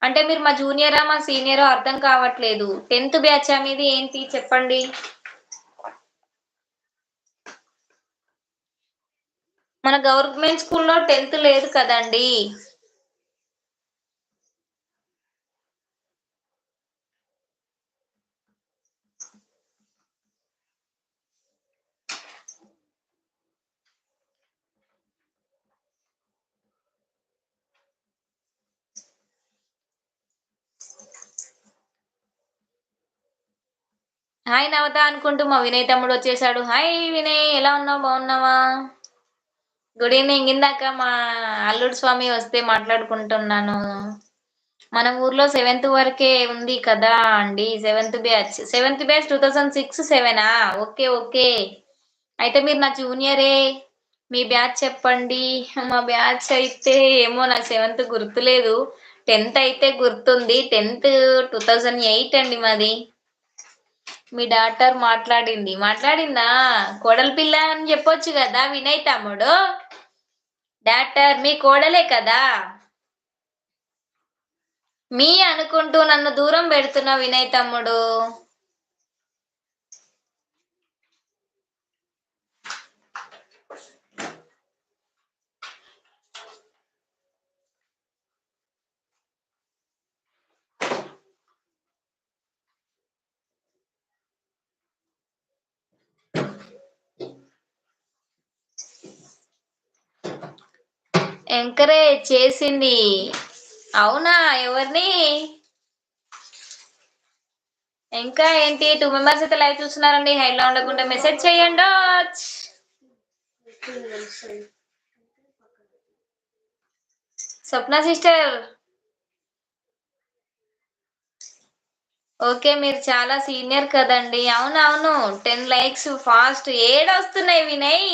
అంటే మీరు మా జూనియరా? మా సీనియరో అర్థం కావట్లేదు. 10థ్ బ్యాచా మీది ఏంటి చెప్పండి? మన గవర్నమెంట్ స్కూల్‌లో 10థ్ లేదు కదండీ! హాయ్ నవత అనుకుంటూ మా వినయ్ తమ్ముడు వచ్చేసాడు. హాయ్ వినయ్ ఎలా ఉన్నావు? బాగున్నావా? Good evening. ఇందాక మా అల్లుడు స్వామి వస్తే మాట్లాడుకుంటున్నాను. మన ఊర్లో 7థ్ వరకే ఉంది కదా అండి. 7థ్ బ్యాచ్. 7థ్ బ్యాచ్ 2006, 7ఆ? ఓకే. ఓకే. అయితే మీరు నా జూనియరే. మీ బ్యాచ్ చెప్పండి. మా బ్యాచ్ అయితే ఏమో నాకు 7థ్ గుర్తులేదు. 10థ్ అయితే గుర్తుంది. 10థ్ 2008 అండి మాది. మీ డాటర్ మాట్లాడింది. మాట్లాడిందా? కోడలి పిల్ల అని చెప్పొచ్చు కదా వినయ్ తమ్ముడు. డాటర్ మీ కోడలే కదా! మీ అనుకుంటూ నన్ను దూరం పెడుతున్నావు వినయ్ తమ్ముడు. ఎంకరేజ్ చేసింది. అవునా? ఎవరిని? ఇంకా ఏంటి 2 మెంబర్స్ అయితే లైవ్ చూస్తున్నారండి. హైలో ఉండకుండా మెసేజ్ చేయండోచ్. స్వప్న సిస్టర్ ఓకే. మీరు చాలా సీనియర్ కదండి. అవునవును. 10 లైక్స్ ఫాస్ట్ ఏడొస్తున్నాయి వినయ్.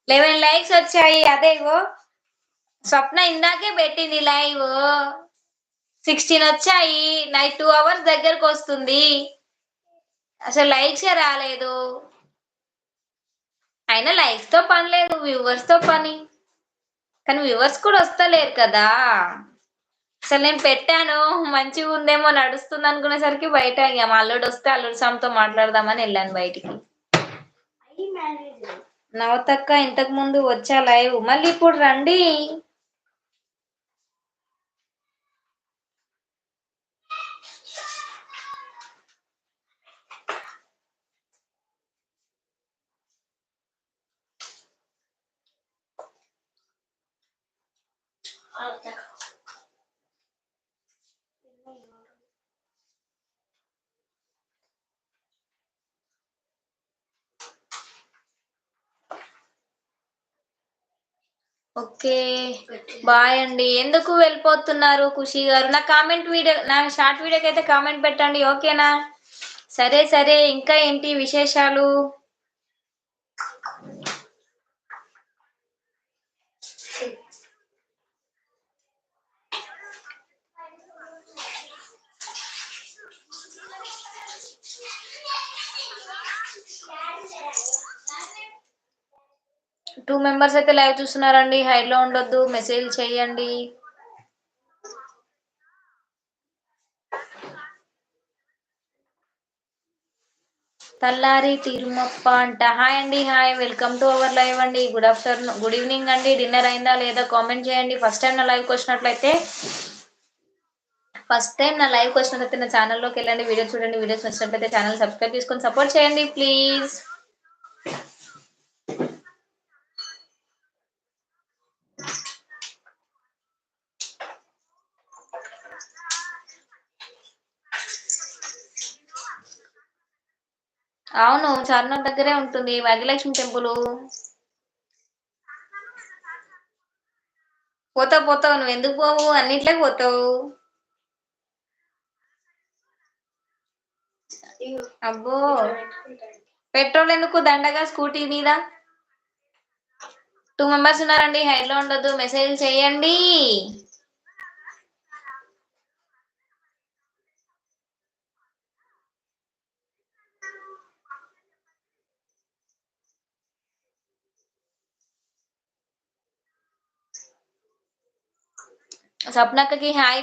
11 లైక్స్ వచ్చాయి. అదే ఇగో స్వప్న ఇందాకే పెట్టింది లైవ్. 16 వచ్చాయి. నైట్ 2 అవర్స్ దగ్గరకు వస్తుంది. అసలు లైక్సే రాలేదు. అయినా లైక్స్ తో పని లేదు. వ్యూవర్స్ తో పని. కానీ వ్యూవర్స్ కూడా వస్తలేరు కదా! అసలు నేను పెట్టాను మంచిగా ఉందేమో నడుస్తుంది అనుకునేసరికి బయట ఇక మా అల్లుడు వస్తే అల్లుడు స్వామితో మాట్లాడదామని వెళ్ళాను బయటికి. నవతక్క ఇంతకు ముందు వచ్చా లైవ్ మళ్ళీ ఇప్పుడు రండి. ఓకే బాయ్ అండి. ఎందుకు వెళ్ళిపోతున్నారు ఖుషి గారు? నా షార్ట్ వీడియోకి అయితే కామెంట్ పెట్టండి. ఓకేనా? సరే సరే. ఇంకా ఏంటి విశేషాలు? 2 మెంబర్స్ అయితే లైవ్ చూస్తున్నారండి. హైలో ఉండొద్దు. మెసేజ్ చేయండి. తల్లారి తిరుమప్ప అంట. హాయ్ అండి. Hi. Welcome to our live అండి. గుడ్ ఆఫ్టర్నూన్, గుడ్ ఈవినింగ్ అండి. డిన్నర్ అయిందా లేదా కామెంట్ చేయండి. ఫస్ట్ టైం నా లైవ్కి వచ్చినట్లయితే నా ఛానల్లోకి వెళ్ళండి. వీడియో చూడండి. వీడియోస్ నచ్చినట్లయితే ఛానల్ సబ్స్క్రైబ్ చేసుకొని సపోర్ట్ చేయండి ప్లీజ్. అవును చార్మినార్ దగ్గరే ఉంటుంది భాగ్యలక్ష్మి టెంపుల్. పోతావు నువ్వు ఎందుకు పోవు? అన్నిట్లకి పోతావు. అబ్బో పెట్రోల్ ఎందుకు దండగా స్కూటీ మీద. 2 మెంబర్స్ ఉన్నారండి. హైలో ఉండొద్దు. మెసేజ్ చేయండి. స్వప్నక్కకి హాయ్